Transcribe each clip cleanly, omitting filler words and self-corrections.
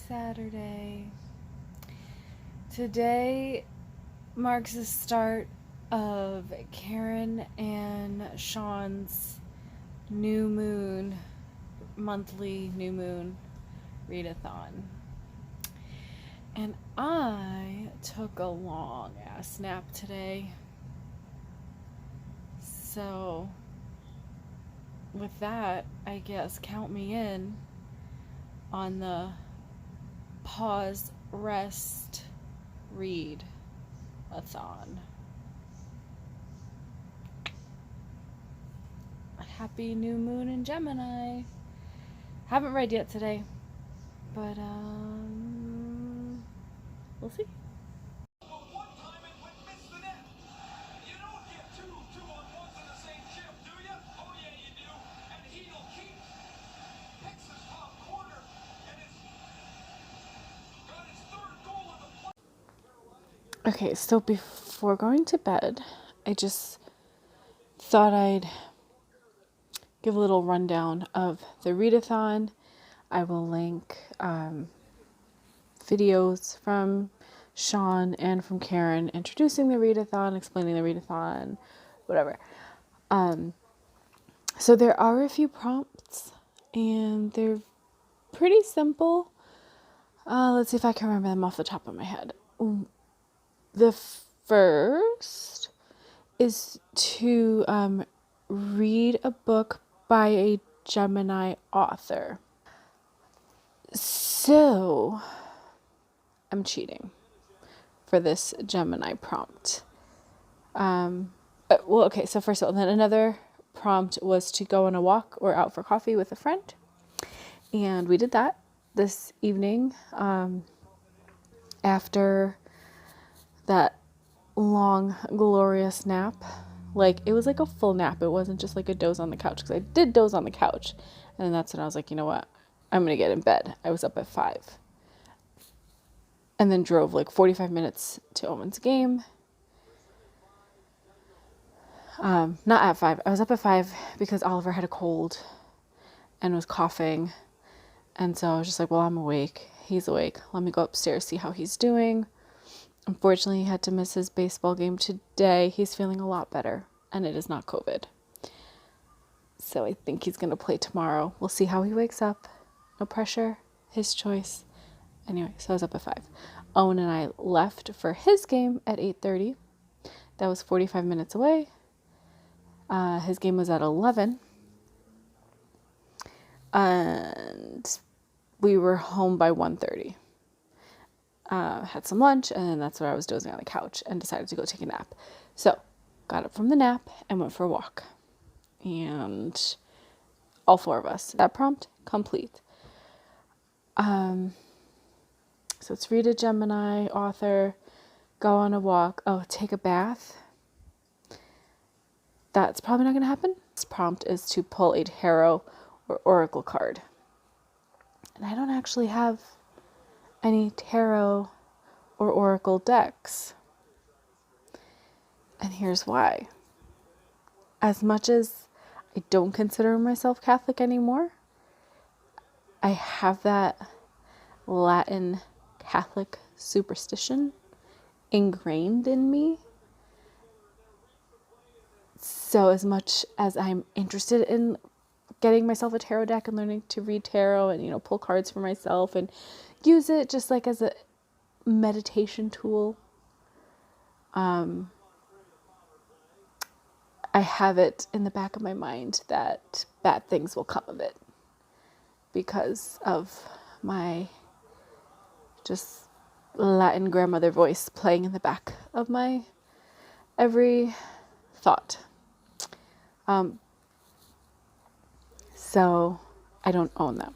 Saturday. Today marks the start of Karen and Sean's monthly new moon readathon. And I took a long ass nap today. So with that, I guess count me in on the pause, rest, read-a-thon. Happy new moon in Gemini. Haven't read yet today, but we'll see. Okay, so before going to bed, I just thought I'd give a little rundown of the readathon. I will link videos from Sean and from Karen introducing the readathon, explaining the readathon, whatever. So there are a few prompts, and they're pretty simple. Let's see if I can remember them off the top of my head. The first is to read a book by a Gemini author. So I'm cheating for this Gemini prompt. Okay, so first of all, then another prompt was to go on a walk or out for coffee with a friend. And we did that this evening after that long, glorious nap. Like, it was like a full nap. It wasn't just like a doze on the couch, because I did doze on the couch. And then that's when I was like, you know what? I'm going to get in bed. I was up at 5. And then drove like 45 minutes to Owen's game. Not at 5. I was up at 5 because Oliver had a cold and was coughing. And so I was just like, well, I'm awake. He's awake. Let me go upstairs, see how he's doing. Unfortunately, he had to miss his baseball game today. He's feeling a lot better, and it is not COVID. So I think he's going to play tomorrow. We'll see how he wakes up. No pressure. His choice. Anyway, so I was up at 5. Owen and I left for his game at 8:30. That was 45 minutes away. His game was at 11. And we were home by 1:30. Had some lunch, and then that's where I was dozing on the couch and decided to go take a nap. So got up from the nap and went for a walk. And all 4 of us. That prompt complete. So it's read a Gemini author, go on a walk, take a bath. That's probably not going to happen. This prompt is to pull a tarot or oracle card. And I don't actually have any tarot or oracle decks. And here's why. As much as I don't consider myself Catholic anymore, I have that Latin Catholic superstition ingrained in me. So as much as I'm interested in getting myself a tarot deck and learning to read tarot and, pull cards for myself and use it just like as a meditation tool, I have it in the back of my mind that bad things will come of it because of my just Latin grandmother voice playing in the back of my every thought. So I don't own them.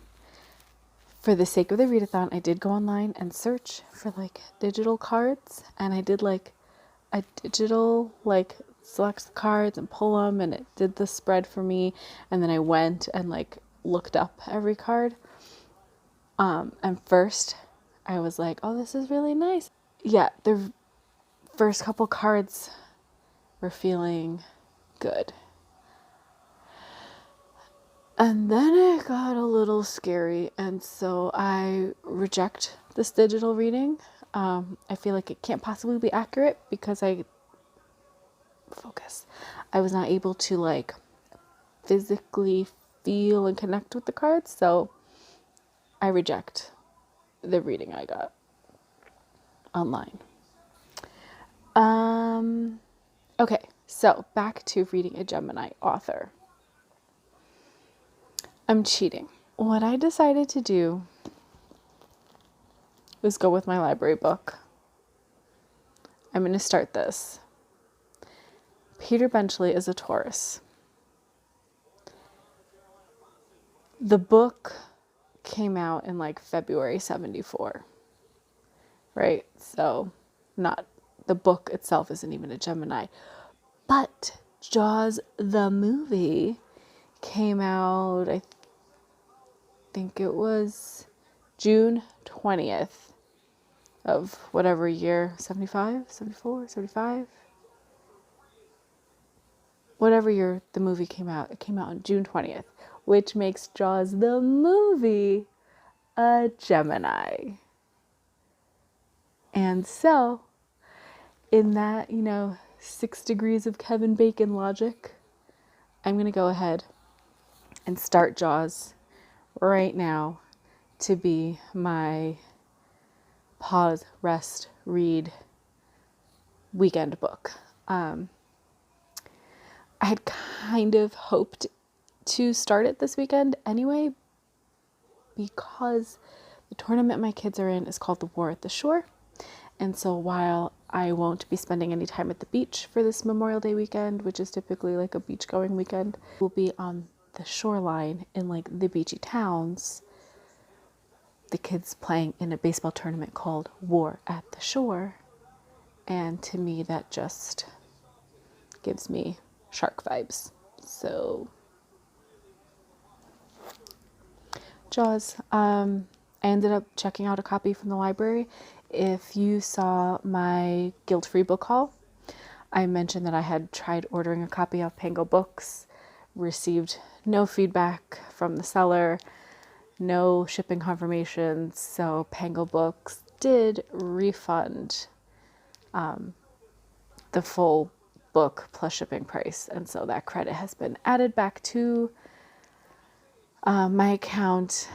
For the sake of the readathon, I did go online and search for digital cards, and I did a digital select the cards and pull them, and it did the spread for me. And then I went and looked up every card. And first I was like, oh, this is really nice. Yeah, the first couple cards were feeling good. And then it got a little scary, and so I reject this digital reading. I feel like it can't possibly be accurate because I was not able to like physically feel and connect with the cards, so I reject the reading I got online. Okay, so back to reading a Gemini author. I'm cheating. What I decided to do was go with my library book. I'm going to start this. Peter Benchley is a Taurus. The book came out in like February 74, right? So not, the book itself isn't even a Gemini. But Jaws the movie came out, I think it was June 20th of whatever year, 75, 74, 75? Whatever year the movie came out, it came out on June 20th, which makes Jaws the movie a Gemini. And so, in that, 6 degrees of Kevin Bacon logic, I'm going to go ahead and start Jaws right now to be my pause, rest, read weekend book. I had kind of hoped to start it this weekend anyway, because the tournament my kids are in is called the War at the Shore. And so while I won't be spending any time at the beach for this Memorial Day weekend, which is typically like a beach going weekend, we'll be on the shoreline in like the beachy towns. The kids playing in a baseball tournament called War at the Shore. And to me, that just gives me shark vibes. So, Jaws. I ended up checking out a copy from the library. If you saw my guilt-free book haul, I mentioned that I had tried ordering a copy of Pango Books, received no feedback from the seller, no shipping confirmations, so Pango Books did refund the full book plus shipping price, and so that credit has been added back to my account.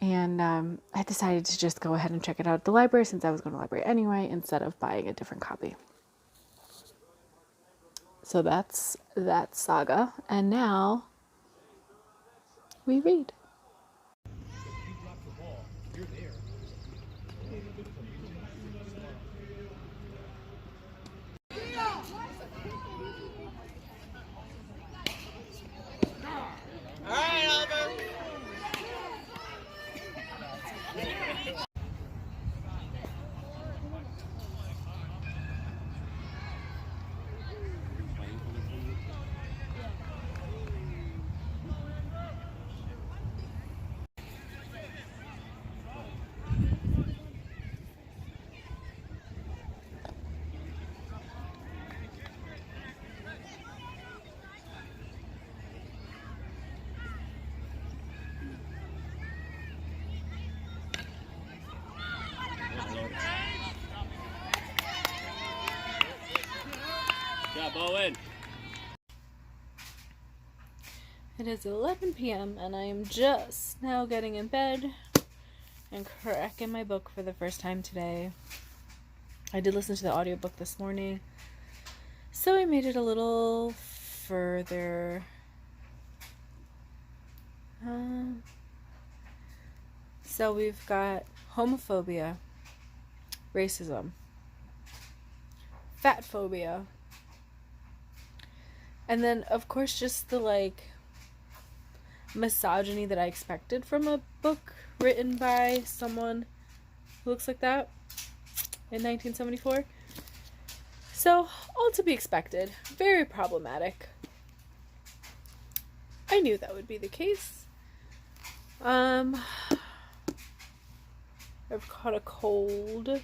And I decided to just go ahead and check it out at the library since I was going to the library anyway, instead of buying a different copy. So that's that saga. And now we read. All right, Oliver. Yeah, Bowen. It is 11 p.m. and I am just now getting in bed and cracking my book for the first time today. I did listen to the audiobook this morning, so I made it a little further. So we've got homophobia, racism, fat phobia, and then of course just the like misogyny that I expected from a book written by someone who looks like that in 1974. So, all to be expected. Very problematic. I knew that would be the case. I've caught a cold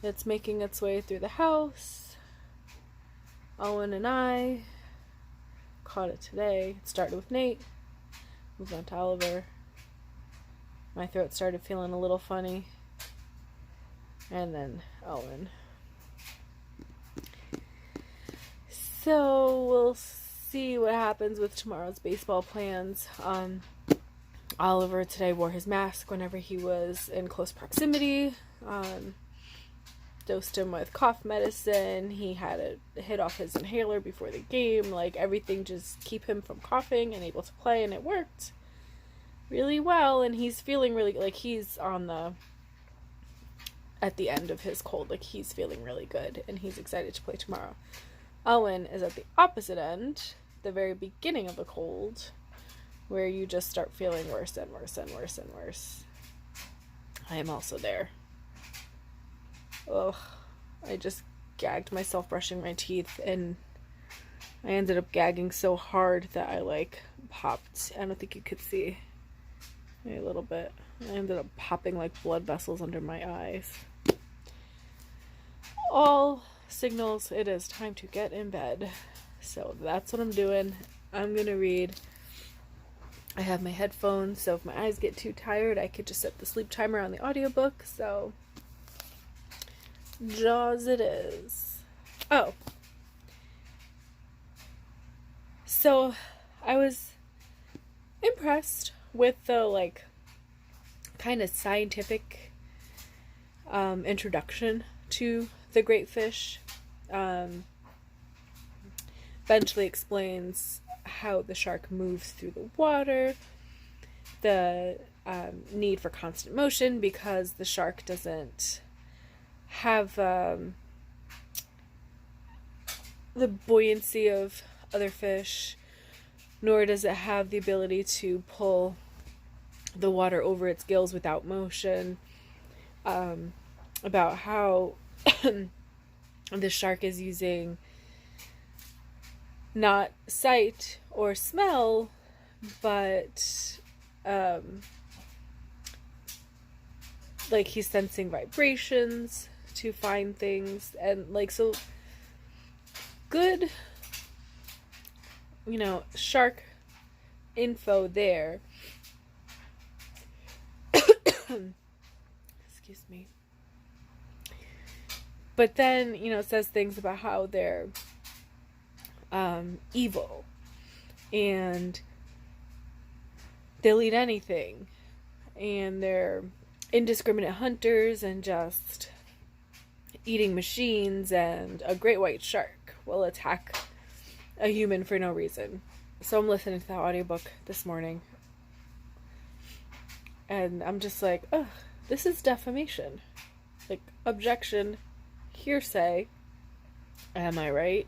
that's making its way through the house. Owen and I caught it today. It started with Nate. Moved on to Oliver. My throat started feeling a little funny. And then Owen. So we'll see what happens with tomorrow's baseball plans. Oliver today wore his mask whenever he was in close proximity. Dosed him with cough medicine. He had to hit off his inhaler before the game. Like, everything just keep him from coughing and able to play, and it worked really well. And he's feeling really, like, he's at the end of his cold. Like, he's feeling really good, and he's excited to play tomorrow. Owen is at the opposite end, the very beginning of the cold, where you just start feeling worse and worse and worse and worse. I am also there. Ugh, I just gagged myself brushing my teeth, and I ended up gagging so hard that I, like, popped. I don't think you could see a little bit. I ended up popping, like, blood vessels under my eyes. All signals it is time to get in bed. So that's what I'm doing. I'm gonna read. I have my headphones, so if my eyes get too tired, I could just set the sleep timer on the audiobook. So Jaws it is. Oh. So I was impressed with the, like, kind of scientific introduction to the great fish. Benchley explains how the shark moves through the water, the need for constant motion because the shark doesn't have the buoyancy of other fish, nor does it have the ability to pull the water over its gills without motion. About how the shark is using not sight or smell, but like, he's sensing vibrations to find things, and, like, so good, you know, shark info there. Excuse me. But then, you know, it says things about how they're evil, and they'll eat anything, and they're indiscriminate hunters and just eating machines, and a great white shark will attack a human for no reason. So I'm listening to that audiobook this morning, and I'm just like, ugh, this is defamation. Like, objection, hearsay. Am I right?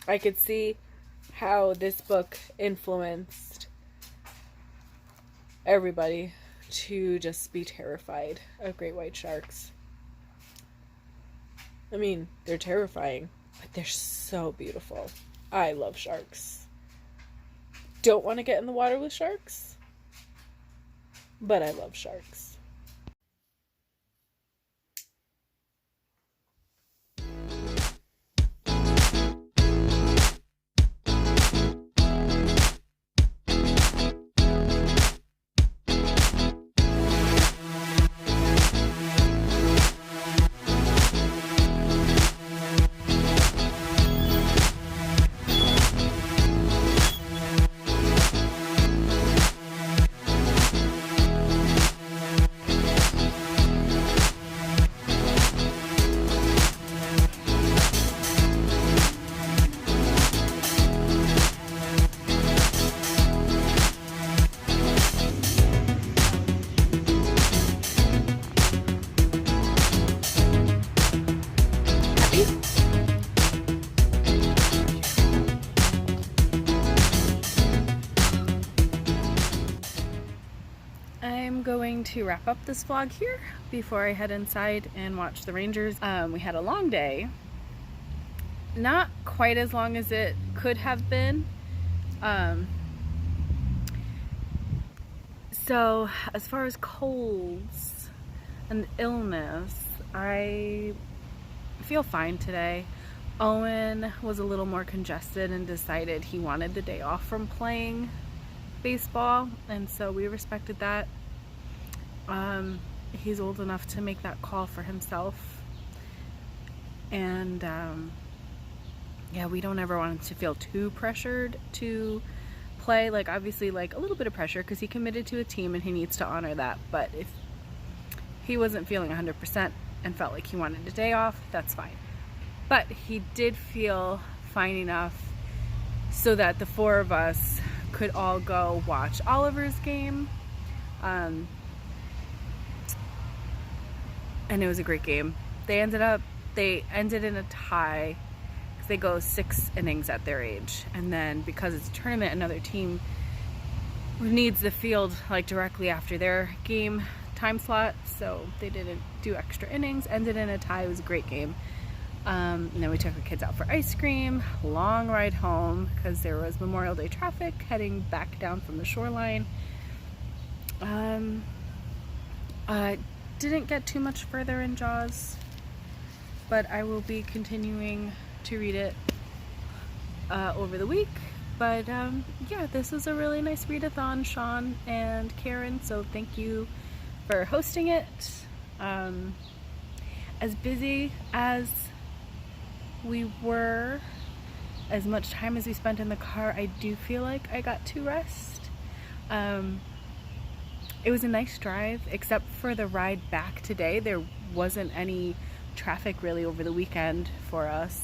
I could see how this book influenced everybody to just be terrified of great white sharks. I mean, they're terrifying, but they're so beautiful. I love sharks. Don't want to get in the water with sharks, but I love sharks. I'm going to wrap up this vlog here before I head inside and watch the Rangers. We had a long day. Not quite as long as it could have been. So as far as colds and illness, I feel fine today. Owen was a little more congested and decided he wanted the day off from playing baseball, and so we respected that. He's old enough to make that call for himself, and yeah, we don't ever want him to feel too pressured to play. Like, obviously, like a little bit of pressure because he committed to a team and he needs to honor that, but if he wasn't feeling 100% and felt like he wanted a day off, that's fine. But he did feel fine enough so that the four of us could all go watch Oliver's game. And it was a great game. They ended in a tie because they go 6 innings at their age. And then because it's a tournament, another team needs the field like directly after their game time slot, so they didn't do extra innings. Ended in a tie. It was a great game. And then we took the kids out for ice cream. Long ride home because there was Memorial Day traffic heading back down from the shoreline. I didn't get too much further in Jaws, but I will be continuing to read it over the week. But yeah, this was a really nice readathon, Siân and Karen, so thank you for hosting it. As busy as we were, as much time as we spent in the car, I do feel like I got to rest. It was a nice drive, except for the ride back today. There wasn't any traffic really over the weekend for us.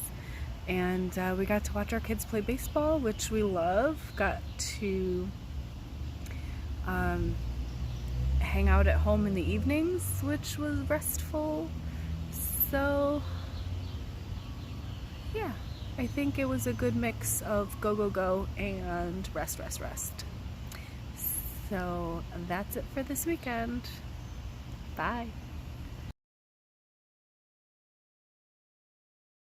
And we got to watch our kids play baseball, which we love. Got to hang out at home in the evenings, which was restful. So yeah, I think it was a good mix of go, go, go and rest, rest, rest. So that's it for this weekend. Bye.